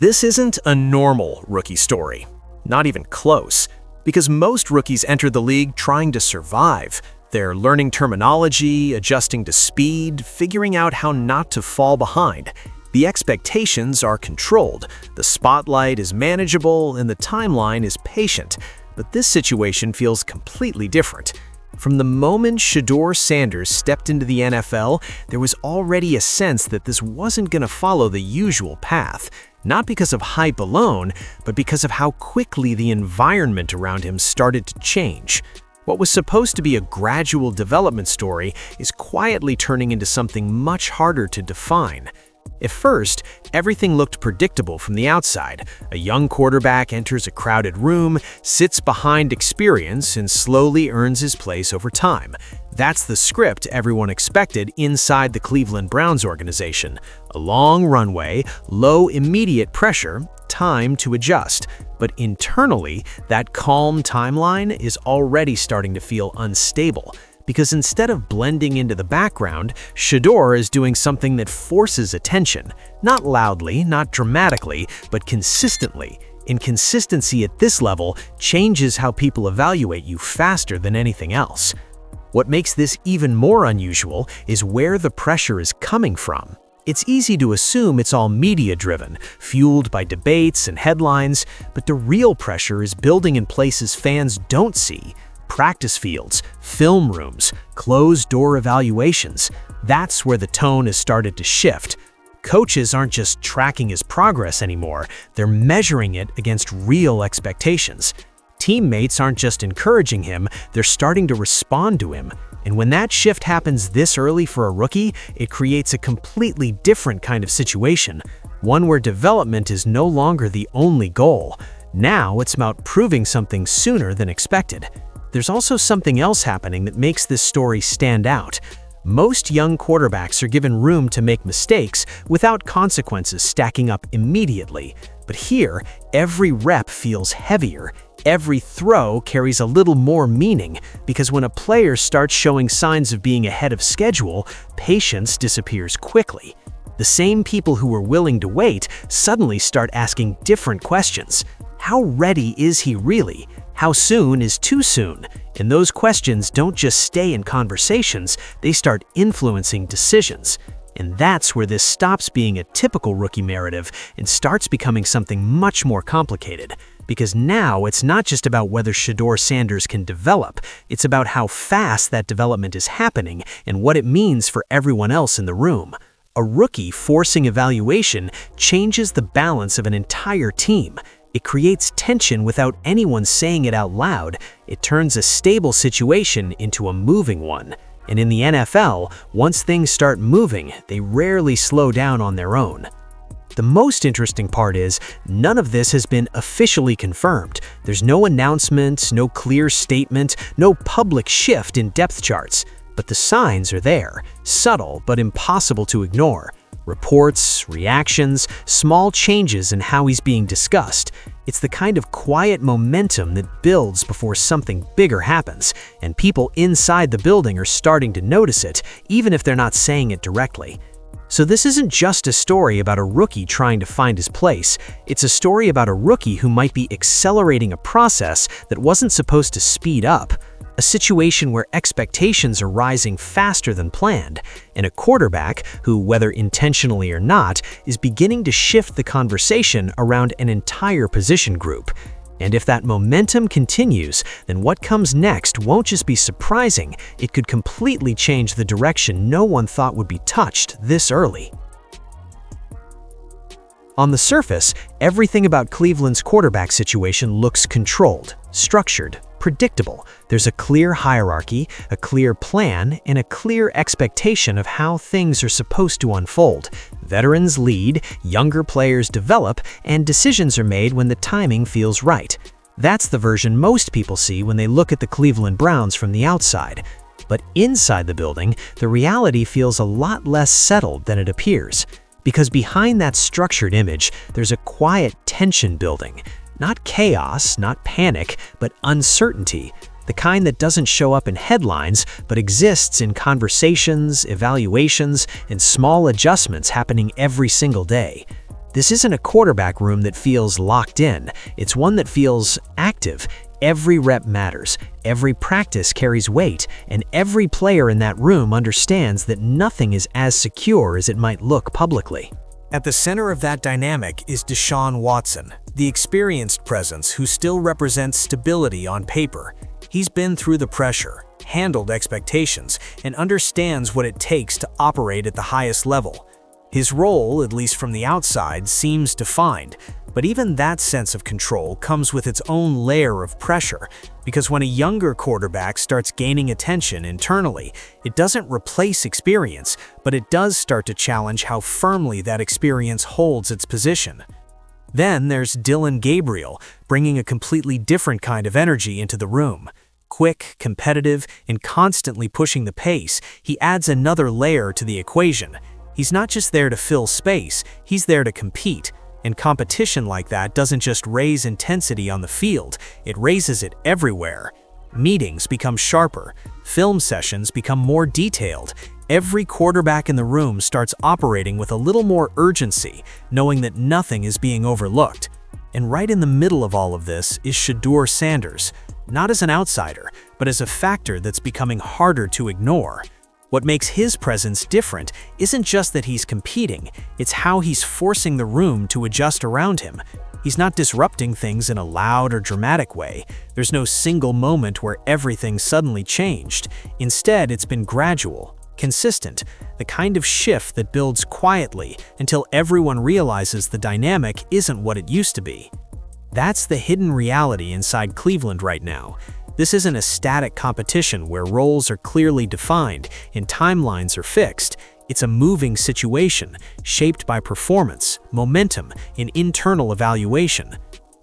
This isn't a normal rookie story, not even close, because most rookies enter the league trying to survive. They're learning terminology, adjusting to speed, figuring out how not to fall behind. The expectations are controlled, the spotlight is manageable, and the timeline is patient. But this situation feels completely different. From the moment Shedeur Sanders stepped into the NFL, there was already a sense that this wasn't going to follow the usual path. Not because of hype alone, but because of how quickly the environment around him started to change. What was supposed to be a gradual development story is quietly turning into something much harder to define. At first, everything looked predictable from the outside. A young quarterback enters a crowded room, sits behind experience, and slowly earns his place over time. That's the script everyone expected inside the Cleveland Browns organization. A long runway, low immediate pressure, time to adjust. But internally, that calm timeline is already starting to feel unstable. Because instead of blending into the background, Shedeur is doing something that forces attention. Not loudly, not dramatically, but consistently. Inconsistency at this level changes how people evaluate you faster than anything else. What makes this even more unusual is where the pressure is coming from. It's easy to assume it's all media-driven, fueled by debates and headlines, but the real pressure is building in places fans don't see. Practice fields, film rooms, closed-door evaluations. That's where the tone has started to shift. Coaches aren't just tracking his progress anymore, they're measuring it against real expectations. Teammates aren't just encouraging him, they're starting to respond to him. And when that shift happens this early for a rookie, it creates a completely different kind of situation, one where development is no longer the only goal. Now it's about proving something sooner than expected. There's also something else happening that makes this story stand out. Most young quarterbacks are given room to make mistakes without consequences stacking up immediately. But here, every rep feels heavier. Every throw carries a little more meaning, because when a player starts showing signs of being ahead of schedule, patience disappears quickly. The same people who were willing to wait suddenly start asking different questions. How ready is he really? How soon is too soon? And those questions don't just stay in conversations, they start influencing decisions. And that's where this stops being a typical rookie narrative and starts becoming something much more complicated. Because now it's not just about whether Shedeur Sanders can develop, it's about how fast that development is happening and what it means for everyone else in the room. A rookie forcing evaluation changes the balance of an entire team. It creates tension without anyone saying it out loud. It turns a stable situation into a moving one. And in the NFL, once things start moving, they rarely slow down on their own. The most interesting part is, none of this has been officially confirmed. There's no announcement, no clear statement, no public shift in depth charts. But the signs are there, subtle but impossible to ignore. Reports, reactions, small changes in how he's being discussed. It's the kind of quiet momentum that builds before something bigger happens, and people inside the building are starting to notice it, even if they're not saying it directly. So this isn't just a story about a rookie trying to find his place. It's a story about a rookie who might be accelerating a process that wasn't supposed to speed up. A situation where expectations are rising faster than planned, and a quarterback who, whether intentionally or not, is beginning to shift the conversation around an entire position group. And if that momentum continues, then what comes next won't just be surprising, it could completely change the direction no one thought would be touched this early. On the surface, everything about Cleveland's quarterback situation looks controlled, structured, predictable. There's a clear hierarchy, a clear plan, and a clear expectation of how things are supposed to unfold. Veterans lead, younger players develop, and decisions are made when the timing feels right. That's the version most people see when they look at the Cleveland Browns from the outside. But inside the building, the reality feels a lot less settled than it appears. Because behind that structured image, there's a quiet tension building. Not chaos, not panic, but uncertainty. The kind that doesn't show up in headlines, but exists in conversations, evaluations, and small adjustments happening every single day. This isn't a quarterback room that feels locked in. It's one that feels active. Every rep matters, every practice carries weight, and every player in that room understands that nothing is as secure as it might look publicly. At the center of that dynamic is Deshaun Watson, the experienced presence who still represents stability on paper. He's been through the pressure, handled expectations, and understands what it takes to operate at the highest level. His role, at least from the outside, seems defined, but even that sense of control comes with its own layer of pressure, because when a younger quarterback starts gaining attention internally, it doesn't replace experience, but it does start to challenge how firmly that experience holds its position. Then there's Dillon Gabriel, bringing a completely different kind of energy into the room. Quick, competitive, and constantly pushing the pace, he adds another layer to the equation. He's not just there to fill space, he's there to compete. And competition like that doesn't just raise intensity on the field, it raises it everywhere. Meetings become sharper, film sessions become more detailed. Every quarterback in the room starts operating with a little more urgency, knowing that nothing is being overlooked. And right in the middle of all of this is Shedeur Sanders, not as an outsider, but as a factor that's becoming harder to ignore. What makes his presence different isn't just that he's competing, it's how he's forcing the room to adjust around him. He's not disrupting things in a loud or dramatic way. There's no single moment where everything suddenly changed. Instead, it's been gradual, consistent, the kind of shift that builds quietly until everyone realizes the dynamic isn't what it used to be. That's the hidden reality inside Cleveland right now. This isn't a static competition where roles are clearly defined and timelines are fixed. It's a moving situation, shaped by performance, momentum, and internal evaluation.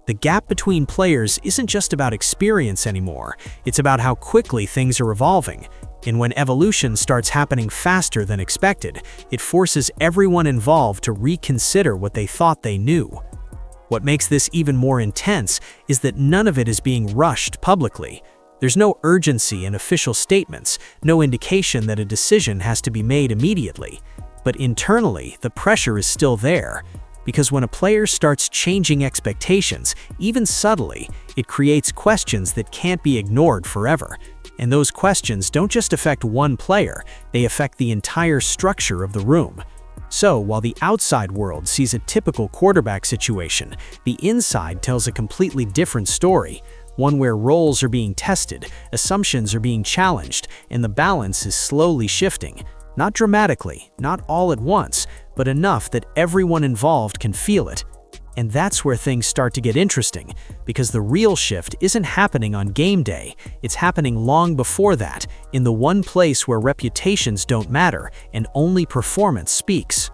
The gap between players isn't just about experience anymore, it's about how quickly things are evolving. And when evolution starts happening faster than expected, it forces everyone involved to reconsider what they thought they knew. What makes this even more intense is that none of it is being rushed publicly. There's no urgency in official statements, no indication that a decision has to be made immediately. But internally, the pressure is still there. Because when a player starts changing expectations, even subtly, it creates questions that can't be ignored forever. And those questions don't just affect one player, they affect the entire structure of the room. So, while the outside world sees a typical quarterback situation, the inside tells a completely different story, one where roles are being tested, assumptions are being challenged, and the balance is slowly shifting. Not dramatically, not all at once, but enough that everyone involved can feel it. And that's where things start to get interesting, because the real shift isn't happening on game day, it's happening long before that, in the one place where reputations don't matter and only performance speaks.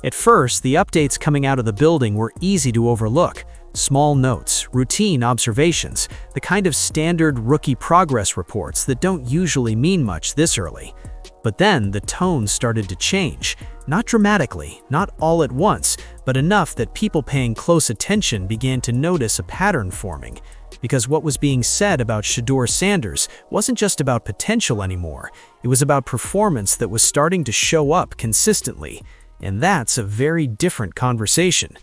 At first, the updates coming out of the building were easy to overlook. Small notes, routine observations, the kind of standard rookie progress reports that don't usually mean much this early. But then the tone started to change. Not dramatically, not all at once, but enough that people paying close attention began to notice a pattern forming. Because what was being said about Shedeur Sanders wasn't just about potential anymore, it was about performance that was starting to show up consistently. And that's a very different conversation.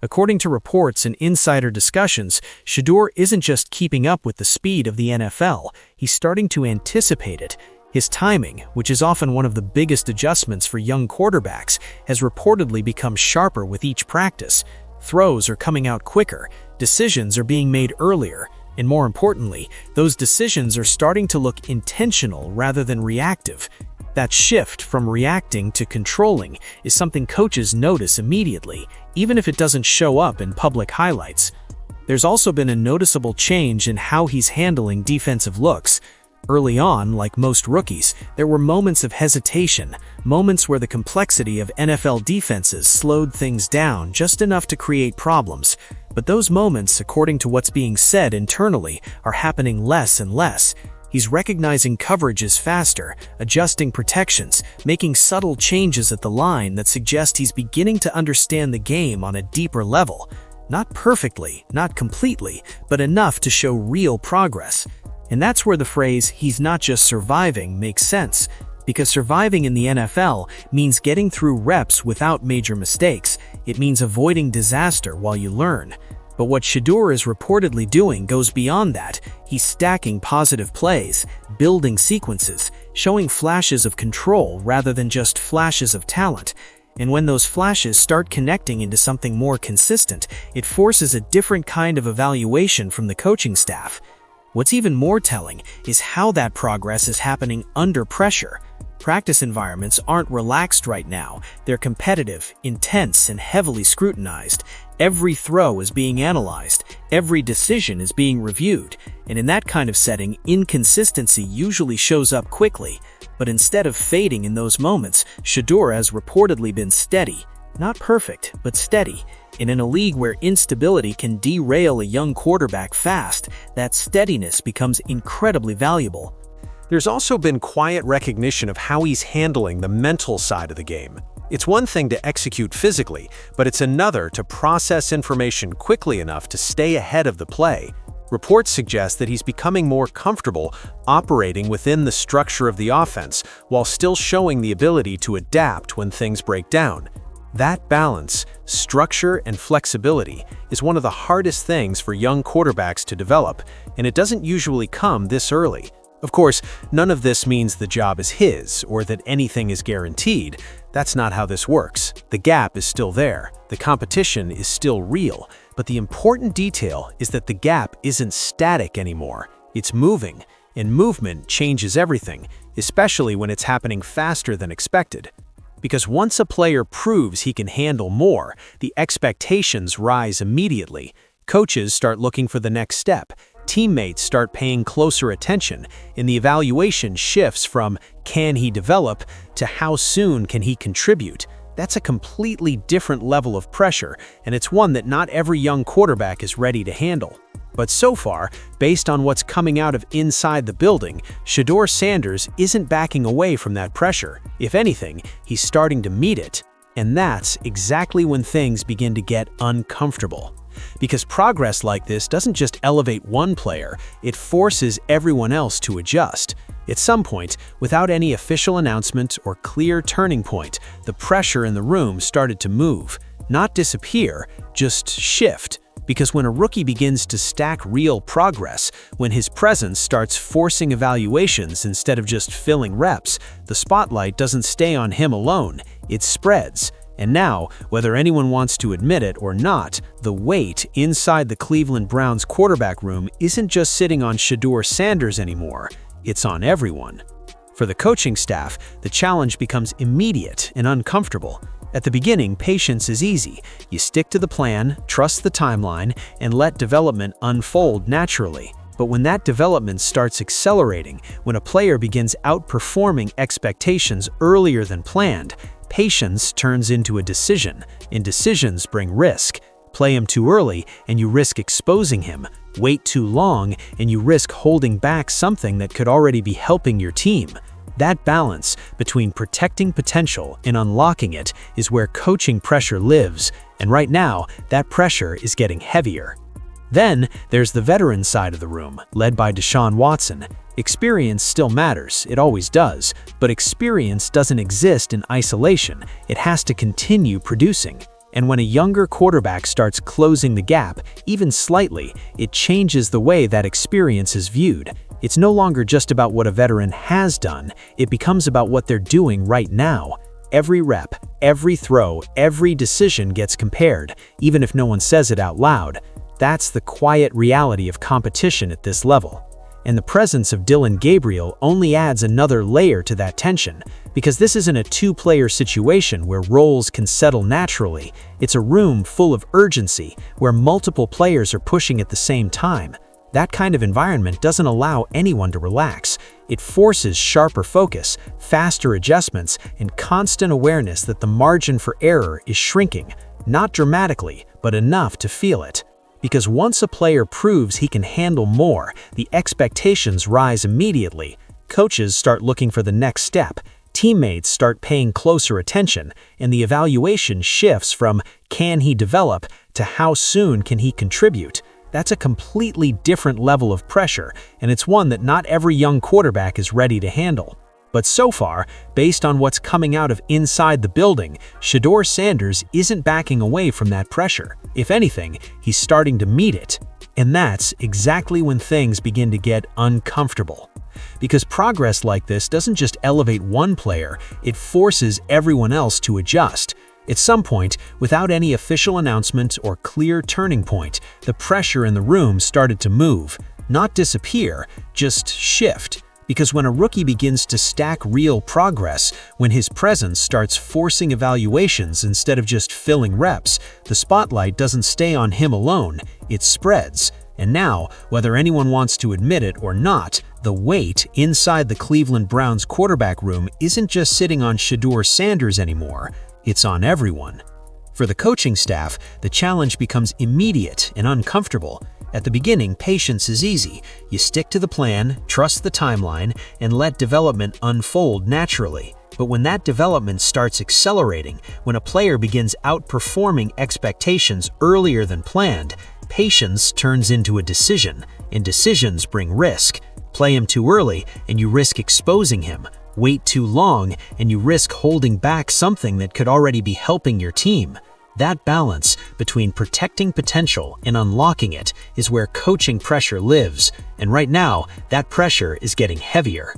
According to reports and insider discussions, Shedeur isn't just keeping up with the speed of the NFL, he's starting to anticipate it. His timing, which is often one of the biggest adjustments for young quarterbacks, has reportedly become sharper with each practice. Throws are coming out quicker, decisions are being made earlier, and more importantly, those decisions are starting to look intentional rather than reactive. That shift from reacting to controlling is something coaches notice immediately, even if it doesn't show up in public highlights. There's also been a noticeable change in how he's handling defensive looks. Early on, like most rookies, there were moments of hesitation, moments where the complexity of NFL defenses slowed things down just enough to create problems. But those moments, according to what's being said internally, are happening less and less. He's recognizing coverages faster, adjusting protections, making subtle changes at the line that suggest he's beginning to understand the game on a deeper level. Not perfectly, not completely, but enough to show real progress. And that's where the phrase, "he's not just surviving," makes sense. Because surviving in the NFL means getting through reps without major mistakes. It means avoiding disaster while you learn. But what Shedeur is reportedly doing goes beyond that. He's stacking positive plays, building sequences, showing flashes of control rather than just flashes of talent. And when those flashes start connecting into something more consistent, it forces a different kind of evaluation from the coaching staff. What's even more telling is how that progress is happening under pressure. Practice environments aren't relaxed right now. They're competitive, intense, and heavily scrutinized. Every throw is being analyzed. Every decision is being reviewed. And in that kind of setting, inconsistency usually shows up quickly. But instead of fading in those moments, Shedeur has reportedly been steady. Not perfect, but steady. And in a league where instability can derail a young quarterback fast, that steadiness becomes incredibly valuable. There's also been quiet recognition of how he's handling the mental side of the game. It's one thing to execute physically, but it's another to process information quickly enough to stay ahead of the play. Reports suggest that he's becoming more comfortable operating within the structure of the offense while still showing the ability to adapt when things break down. That balance, structure, and flexibility is one of the hardest things for young quarterbacks to develop, and it doesn't usually come this early. Of course, none of this means the job is his or that anything is guaranteed. That's not how this works. The gap is still there. The competition is still real. But the important detail is that the gap isn't static anymore. It's moving, and movement changes everything, especially when it's happening faster than expected. Because once a player proves he can handle more, the expectations rise immediately. Coaches start looking for the next step. Teammates start paying closer attention, and the evaluation shifts from "can he develop" to "how soon can he contribute." That's a completely different level of pressure, and it's one that not every young quarterback is ready to handle. But so far, based on what's coming out of inside the building, Shedeur Sanders isn't backing away from that pressure. If anything, he's starting to meet it. And that's exactly when things begin to get uncomfortable. Because progress like this doesn't just elevate one player, it forces everyone else to adjust. At some point, without any official announcement or clear turning point, the pressure in the room started to move. Not disappear, just shift. Because when a rookie begins to stack real progress, when his presence starts forcing evaluations instead of just filling reps, the spotlight doesn't stay on him alone, it spreads. And now, whether anyone wants to admit it or not, the weight inside the Cleveland Browns quarterback room isn't just sitting on Shedeur Sanders anymore, it's on everyone. For the coaching staff, the challenge becomes immediate and uncomfortable. At the beginning, patience is easy. You stick to the plan, trust the timeline, and let development unfold naturally. But when that development starts accelerating, when a player begins outperforming expectations earlier than planned, patience turns into a decision, and decisions bring risk. Play him too early, and you risk exposing him. Wait too long, and you risk holding back something that could already be helping your team. That balance between protecting potential and unlocking it is where coaching pressure lives, and right now, that pressure is getting heavier. Then, there's the veteran side of the room, led by Deshaun Watson. Experience still matters, it always does, but experience doesn't exist in isolation, it has to continue producing. And when a younger quarterback starts closing the gap, even slightly, it changes the way that experience is viewed. It's no longer just about what a veteran has done, it becomes about what they're doing right now. Every rep, every throw, every decision gets compared, even if no one says it out loud. That's the quiet reality of competition at this level. And the presence of Dillon Gabriel only adds another layer to that tension, because this isn't a two-player situation where roles can settle naturally. It's a room full of urgency, where multiple players are pushing at the same time. That kind of environment doesn't allow anyone to relax. It forces sharper focus, faster adjustments, and constant awareness that the margin for error is shrinking, not dramatically, but enough to feel it. Because once a player proves he can handle more, the expectations rise immediately. Coaches start looking for the next step, teammates start paying closer attention, and the evaluation shifts from "can he develop" to "how soon can he contribute." That's a completely different level of pressure, and it's one that not every young quarterback is ready to handle. But so far, based on what's coming out of inside the building, Shedeur Sanders isn't backing away from that pressure. If anything, he's starting to meet it. And that's exactly when things begin to get uncomfortable. Because progress like this doesn't just elevate one player, it forces everyone else to adjust. At some point, without any official announcement or clear turning point, the pressure in the room started to move. Not disappear, just shift. Because when a rookie begins to stack real progress, when his presence starts forcing evaluations instead of just filling reps, the spotlight doesn't stay on him alone, it spreads. And now, whether anyone wants to admit it or not, the weight inside the Cleveland Browns quarterback room isn't just sitting on Shedeur Sanders anymore, it's on everyone. For the coaching staff, the challenge becomes immediate and uncomfortable. At the beginning, patience is easy. You stick to the plan, trust the timeline, and let development unfold naturally. But when that development starts accelerating, when a player begins outperforming expectations earlier than planned, patience turns into a decision, and decisions bring risk. Play him too early, and you risk exposing him. Wait too long, and you risk holding back something that could already be helping your team. That balance between protecting potential and unlocking it is where coaching pressure lives, and right now, that pressure is getting heavier.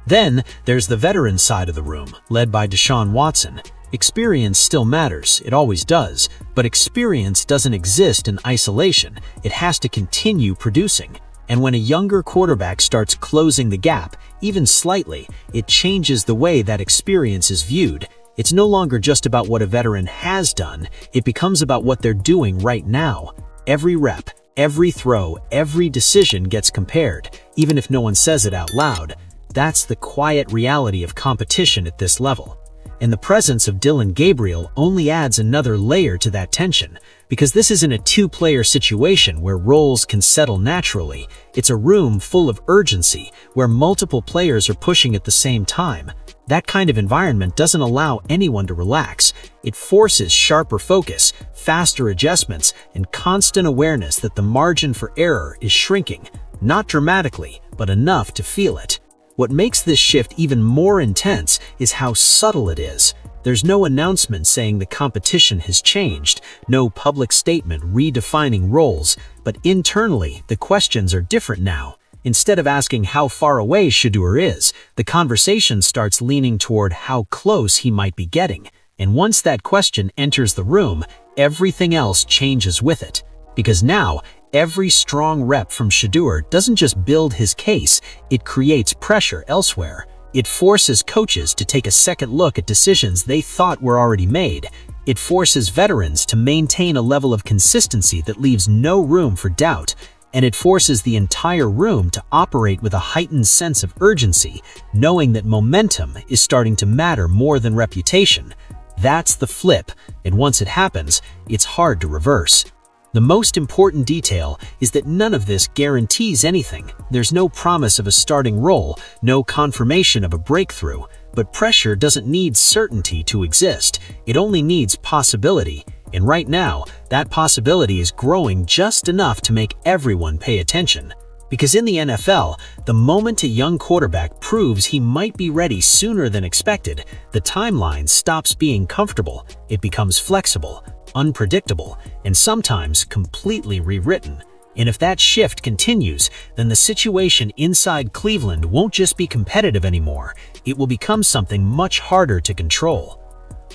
Then, there's the veteran side of the room, led by Deshaun Watson. Experience still matters, it always does, but experience doesn't exist in isolation, it has to continue producing. And when a younger quarterback starts closing the gap, even slightly, it changes the way that experience is viewed. It's no longer just about what a veteran has done, it becomes about what they're doing right now. Every rep, every throw, every decision gets compared, even if no one says it out loud. That's the quiet reality of competition at this level. And the presence of Dillon Gabriel only adds another layer to that tension, because this isn't a two-player situation where roles can settle naturally. It's a room full of urgency, where multiple players are pushing at the same time. That kind of environment doesn't allow anyone to relax. It forces sharper focus, faster adjustments, and constant awareness that the margin for error is shrinking. Not dramatically, but enough to feel it. What makes this shift even more intense is how subtle it is. There's no announcement saying the competition has changed, no public statement redefining roles, but internally, the questions are different now. Instead of asking how far away Shedeur is, the conversation starts leaning toward how close he might be getting. And once that question enters the room, everything else changes with it. Because now, every strong rep from Shedeur doesn't just build his case, it creates pressure elsewhere. It forces coaches to take a second look at decisions they thought were already made. It forces veterans to maintain a level of consistency that leaves no room for doubt. And it forces the entire room to operate with a heightened sense of urgency, knowing that momentum is starting to matter more than reputation. That's the flip, and once it happens, it's hard to reverse. The most important detail is that none of this guarantees anything. There's no promise of a starting role, no confirmation of a breakthrough, but pressure doesn't need certainty to exist. It only needs possibility. And right now, that possibility is growing just enough to make everyone pay attention. Because in the NFL, the moment a young quarterback proves he might be ready sooner than expected, the timeline stops being comfortable. It becomes flexible, unpredictable, and sometimes completely rewritten. And if that shift continues, then the situation inside Cleveland won't just be competitive anymore. It will become something much harder to control.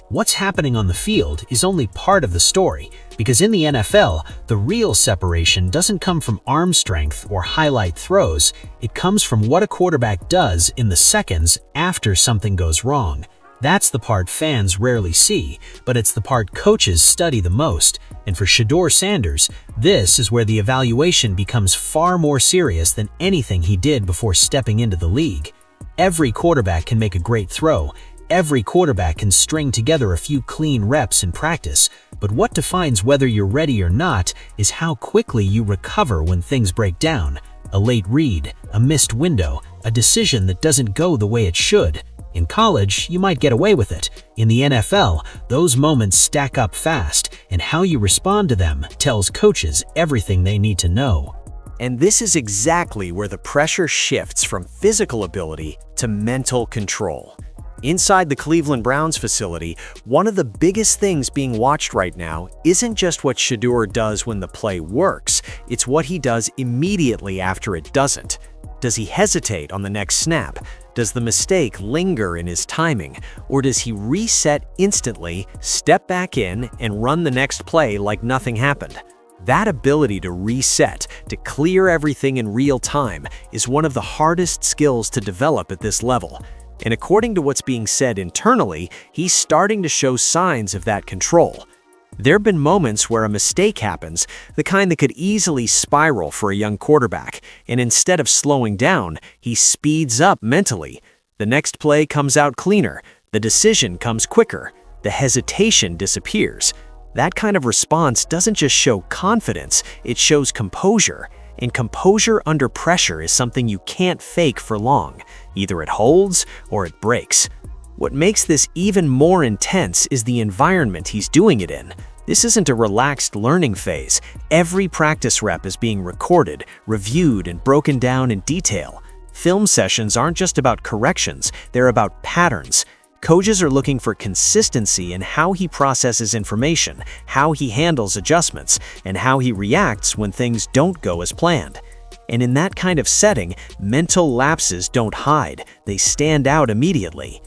What's happening on the field is only part of the story, because in the NFL, the real separation doesn't come from arm strength or highlight throws, it comes from what a quarterback does in the seconds after something goes wrong. That's the part fans rarely see, but it's the part coaches study the most. And for Shedeur Sanders, this is where the evaluation becomes far more serious than anything he did before stepping into the league. Every quarterback can make a great throw. Every quarterback can string together a few clean reps in practice, but what defines whether you're ready or not is how quickly you recover when things break down. A late read, a missed window, a decision that doesn't go the way it should. In college, you might get away with it. In the NFL, those moments stack up fast, and how you respond to them tells coaches everything they need to know. And this is exactly where the pressure shifts from physical ability to to mental control. Inside the Cleveland Browns facility, one of the biggest things being watched right now isn't just what Shedeur does when the play works, it's what he does immediately after it doesn't. Does he hesitate on the next snap? Does the mistake linger in his timing? Or does he reset instantly, step back in, and run the next play like nothing happened? That ability to reset, to clear everything in real time, is one of the hardest skills to develop at this level. And according to what's being said internally, he's starting to show signs of that control. There have been moments where a mistake happens, the kind that could easily spiral for a young quarterback, and instead of slowing down, he speeds up mentally. The next play comes out cleaner, the decision comes quicker, the hesitation disappears. That kind of response doesn't just show confidence, it shows composure. And composure under pressure is something you can't fake for long. Either it holds or it breaks. What makes this even more intense is the environment he's doing it in. This isn't a relaxed learning phase. Every practice rep is being recorded, reviewed, and broken down in detail. Film sessions aren't just about corrections, they're about patterns. Coaches are looking for consistency in how he processes information, how he handles adjustments, and how he reacts when things don't go as planned. And in that kind of setting, mental lapses don't hide, they stand out immediately.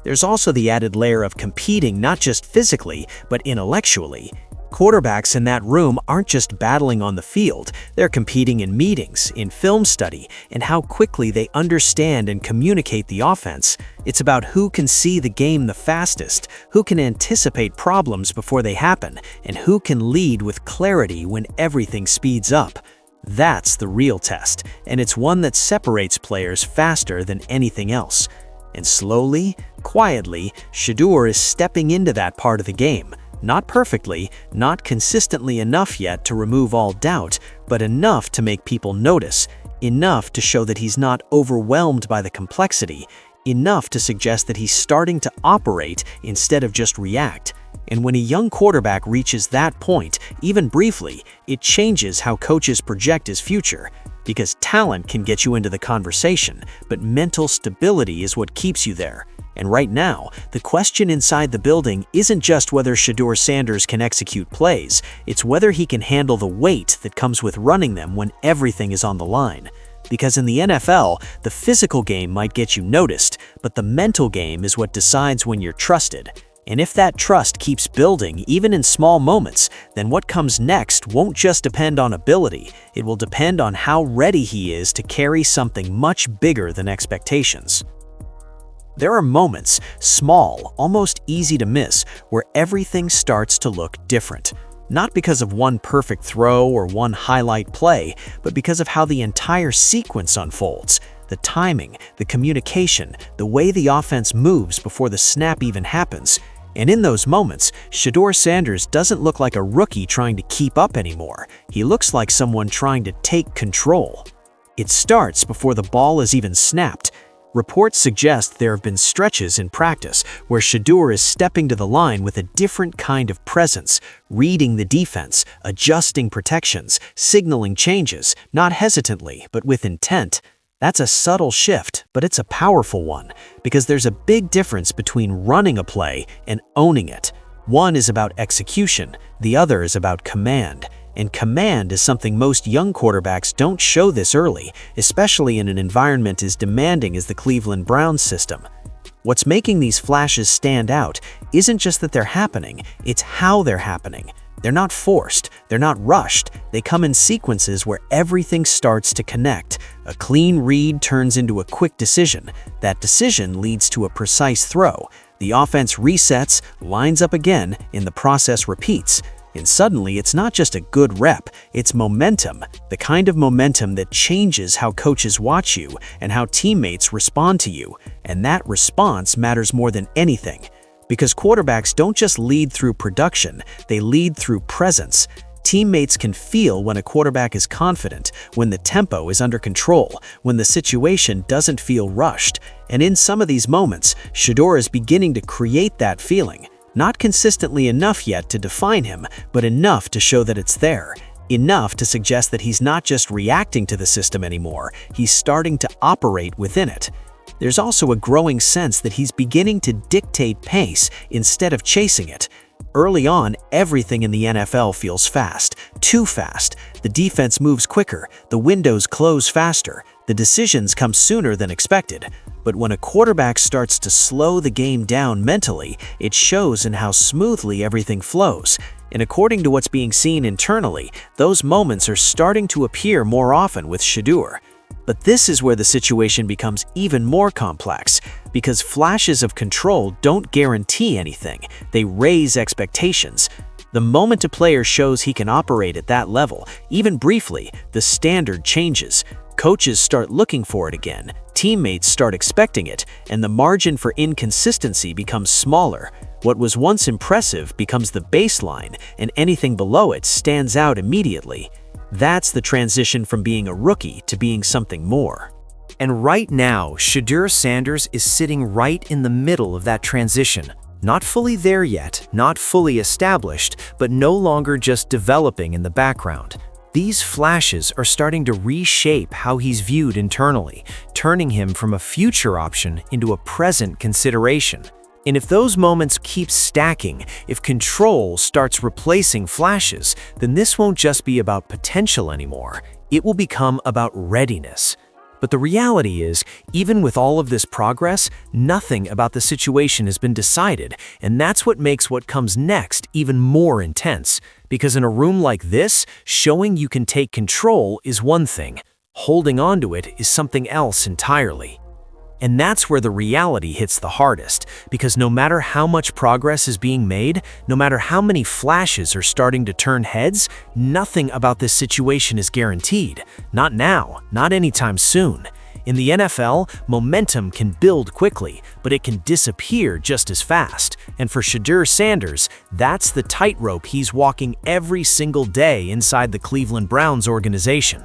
There's also the added layer of competing not just physically, but intellectually. Quarterbacks in that room aren't just battling on the field, they're competing in meetings, in film study, and how quickly they understand and communicate the offense. It's about who can see the game the fastest, who can anticipate problems before they happen, and who can lead with clarity when everything speeds up. That's the real test, and it's one that separates players faster than anything else. And slowly, quietly, Shedeur is stepping into that part of the game. Not perfectly, not consistently enough yet to remove all doubt, but enough to make people notice, enough to show that he's not overwhelmed by the complexity, enough to suggest that he's starting to operate instead of just react. And when a young quarterback reaches that point, even briefly, it changes how coaches project his future. Because talent can get you into the conversation, but mental stability is what keeps you there. And right now, the question inside the building isn't just whether Shedeur Sanders can execute plays, it's whether he can handle the weight that comes with running them when everything is on the line. Because in the NFL, the physical game might get you noticed, but the mental game is what decides when you're trusted. And if that trust keeps building, even in small moments, then what comes next won't just depend on ability, it will depend on how ready he is to carry something much bigger than expectations. There are moments, small, almost easy to miss, where everything starts to look different. Not because of one perfect throw or one highlight play, but because of how the entire sequence unfolds. The timing, the communication, the way the offense moves before the snap even happens. And in those moments, Shedeur Sanders doesn't look like a rookie trying to keep up anymore. He looks like someone trying to take control. It starts before the ball is even snapped. Reports suggest there have been stretches in practice where Shedeur is stepping to the line with a different kind of presence, reading the defense, adjusting protections, signaling changes, not hesitantly, but with intent. That's a subtle shift, but it's a powerful one, because there's a big difference between running a play and owning it. One is about execution, the other is about command. And command is something most young quarterbacks don't show this early, especially in an environment as demanding as the Cleveland Browns system. What's making these flashes stand out isn't just that they're happening, it's how they're happening. They're not forced, they're not rushed, they come in sequences where everything starts to connect. A clean read turns into a quick decision. That decision leads to a precise throw. The offense resets, lines up again, and the process repeats. And suddenly, it's not just a good rep, it's momentum, the kind of momentum that changes how coaches watch you and how teammates respond to you. And that response matters more than anything. Because quarterbacks don't just lead through production, they lead through presence. Teammates can feel when a quarterback is confident, when the tempo is under control, when the situation doesn't feel rushed. And in some of these moments, Shedeur is beginning to create that feeling. Not consistently enough yet to define him, but enough to show that it's there. Enough to suggest that he's not just reacting to the system anymore, he's starting to operate within it. there's also a growing sense that he's beginning to dictate pace instead of chasing it. Early on, everything in the NFL feels fast, too fast. The defense moves quicker, the windows close faster, the decisions come sooner than expected. But when a quarterback starts to slow the game down mentally, it shows in how smoothly everything flows. And according to what's being seen internally, those moments are starting to appear more often with Shedeur. But this is where the situation becomes even more complex, because flashes of control don't guarantee anything, they raise expectations. The moment a player shows he can operate at that level, even briefly, the standard changes. Coaches start looking for it again, teammates start expecting it, and the margin for inconsistency becomes smaller. What was once impressive becomes the baseline, and anything below it stands out immediately. That's the transition from being a rookie to being something more. And right now, Shedeur Sanders is sitting right in the middle of that transition. Not fully there yet, not fully established, but no longer just developing in the background. These flashes are starting to reshape how he's viewed internally, turning him from a future option into a present consideration. And if those moments keep stacking, if control starts replacing flashes, then this won't just be about potential anymore. It will become about readiness. But the reality is, even with all of this progress, nothing about the situation has been decided, and that's what makes what comes next even more intense. Because in a room like this, showing you can take control is one thing. Holding on to it is something else entirely. And that's where the reality hits the hardest, because no matter how much progress is being made, no matter how many flashes are starting to turn heads, nothing about this situation is guaranteed. Not now, not anytime soon. In the NFL, momentum can build quickly, but it can disappear just as fast. And for Shedeur Sanders, that's the tightrope he's walking every single day inside the Cleveland Browns organization.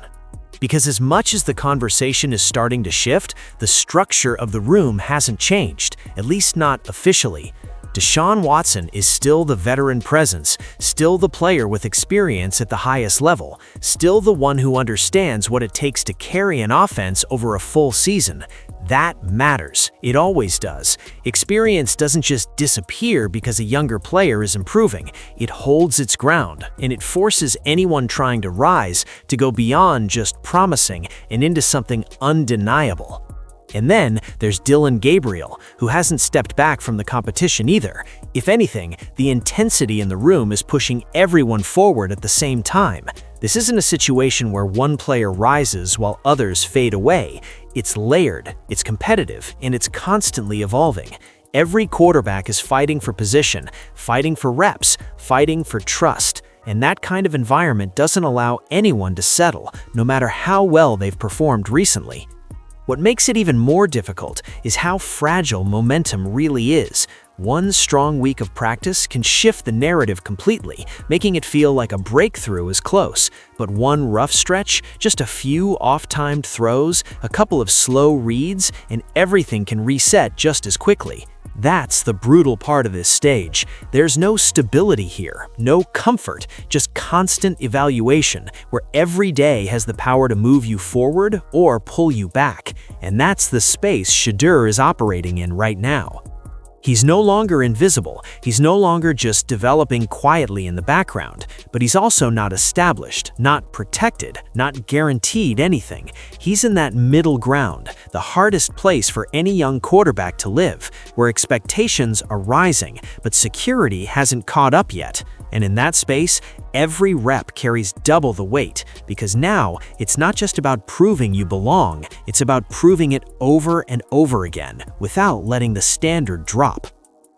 Because as much as the conversation is starting to shift, the structure of the room hasn't changed, at least not officially. Deshaun Watson is still the veteran presence, still the player with experience at the highest level, still the one who understands what it takes to carry an offense over a full season. That matters. It always does. Experience doesn't just disappear because a younger player is improving. It holds its ground, and it forces anyone trying to rise to go beyond just promising and into something undeniable. And then there's Dillon Gabriel, who hasn't stepped back from the competition either. If anything, the intensity in the room is pushing everyone forward at the same time. This isn't a situation where one player rises while others fade away. It's layered, it's competitive, and it's constantly evolving. Every quarterback is fighting for position, fighting for reps, fighting for trust. And that kind of environment doesn't allow anyone to settle, no matter how well they've performed recently. What makes it even more difficult is how fragile momentum really is. One strong week of practice can shift the narrative completely, making it feel like a breakthrough is close. But one rough stretch, just a few off-timed throws, a couple of slow reads, and everything can reset just as quickly. That's the brutal part of this stage. There's no stability here, no comfort, just constant evaluation, where every day has the power to move you forward or pull you back. And that's the space Shedeur is operating in right now. He's no longer invisible, he's no longer just developing quietly in the background, but he's also not established, not protected, not guaranteed anything. He's in that middle ground, the hardest place for any young quarterback to live, where expectations are rising, but security hasn't caught up yet. And in that space, every rep carries double the weight, because now it's not just about proving you belong, it's about proving it over and over again, without letting the standard drop.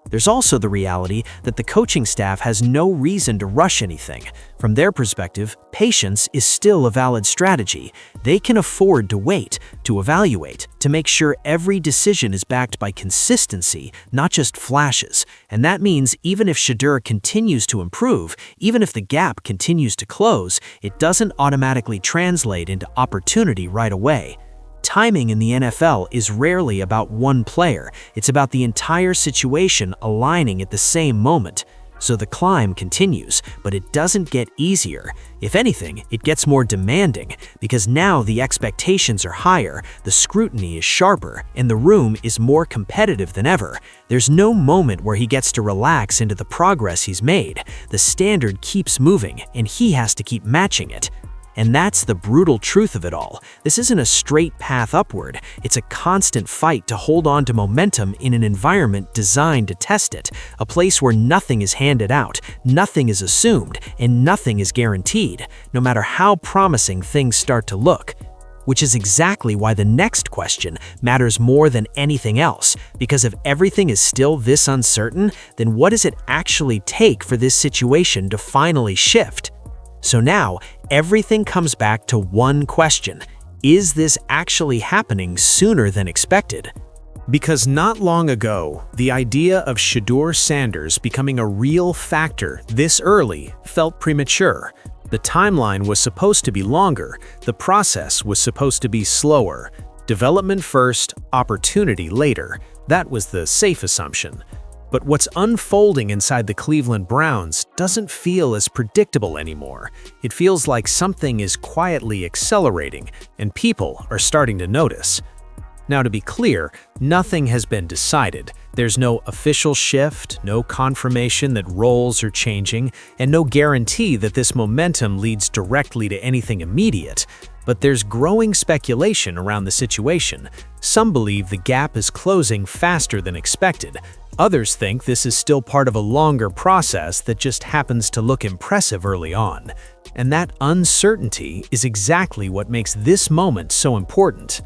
There's also the reality that the coaching staff has no reason to rush anything. From their perspective, patience is still a valid strategy. They can afford to wait, to evaluate, to make sure every decision is backed by consistency, not just flashes. And that means even if Shedeur continues to improve, even if the gap continues to close, it doesn't automatically translate into opportunity right away. Timing in the NFL is rarely about one player, it's about the entire situation aligning at the same moment. So the climb continues, but it doesn't get easier. If anything, it gets more demanding, because now the expectations are higher, the scrutiny is sharper, and the room is more competitive than ever. There's no moment where he gets to relax into the progress he's made. The standard keeps moving, and he has to keep matching it. And that's the brutal truth of it all. This isn't a straight path upward. It's a constant fight to hold on to momentum in an environment designed to test it, a place where nothing is handed out, nothing is assumed, and nothing is guaranteed, no matter how promising things start to look. Which is exactly why the next question matters more than anything else, because if everything is still this uncertain, then what does it actually take for this situation to finally shift? So now, everything comes back to one question. Is this actually happening sooner than expected? Because not long ago, the idea of Shedeur Sanders becoming a real factor this early felt premature. The timeline was supposed to be longer, the process was supposed to be slower. Development first, opportunity later. That was the safe assumption. But what's unfolding inside the Cleveland Browns doesn't feel as predictable anymore. It feels like something is quietly accelerating, and people are starting to notice. Now, to be clear, nothing has been decided. There's no official shift, no confirmation that roles are changing, and no guarantee that this momentum leads directly to anything immediate. But there's growing speculation around the situation. Some believe the gap is closing faster than expected. Others think this is still part of a longer process that just happens to look impressive early on. And that uncertainty is exactly what makes this moment so important.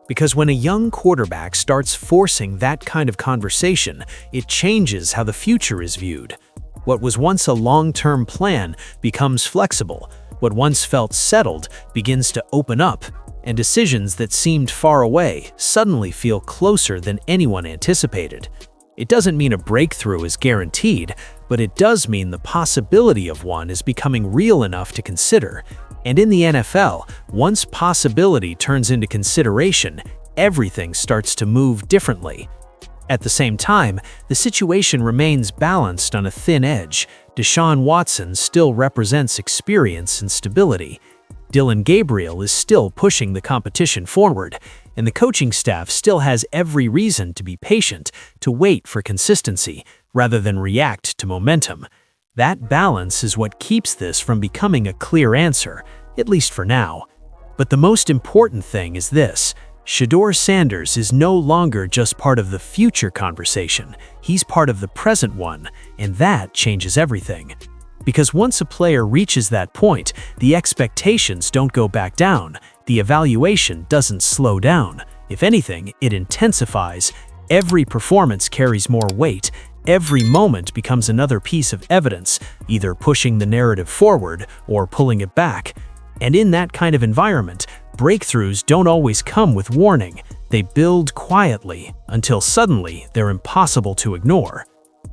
Because when a young quarterback starts forcing that kind of conversation, it changes how the future is viewed. What was once a long-term plan becomes flexible. What once felt settled begins to open up, and decisions that seemed far away suddenly feel closer than anyone anticipated. It doesn't mean a breakthrough is guaranteed, but it does mean the possibility of one is becoming real enough to consider. And in the NFL, once possibility turns into consideration, everything starts to move differently. At the same time, the situation remains balanced on a thin edge. Deshaun Watson still represents experience and stability. Dillon Gabriel is still pushing the competition forward, and the coaching staff still has every reason to be patient, to wait for consistency, rather than react to momentum. That balance is what keeps this from becoming a clear answer, at least for now. But the most important thing is this: Shedeur Sanders is no longer just part of the future conversation, he's part of the present one, and that changes everything. Because once a player reaches that point, the expectations don't go back down, the evaluation doesn't slow down. If anything, it intensifies. Every performance carries more weight, every moment becomes another piece of evidence, either pushing the narrative forward or pulling it back. And in that kind of environment, breakthroughs don't always come with warning. They build quietly, until suddenly they're impossible to ignore.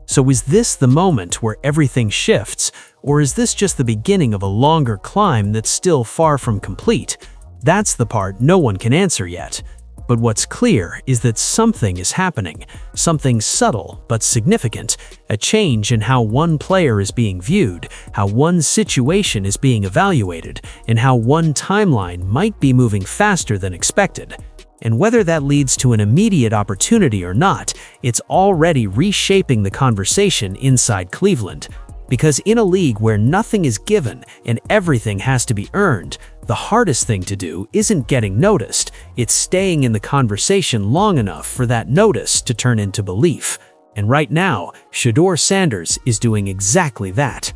So is this the moment where everything shifts, or is this just the beginning of a longer climb that's still far from complete? That's the part no one can answer yet. But what's clear is that something is happening, something subtle but significant, a change in how one player is being viewed, how one situation is being evaluated, and how one timeline might be moving faster than expected. And whether that leads to an immediate opportunity or not, it's already reshaping the conversation inside Cleveland. Because in a league where nothing is given and everything has to be earned, the hardest thing to do isn't getting noticed, it's staying in the conversation long enough for that notice to turn into belief. And right now, Shedeur Sanders is doing exactly that.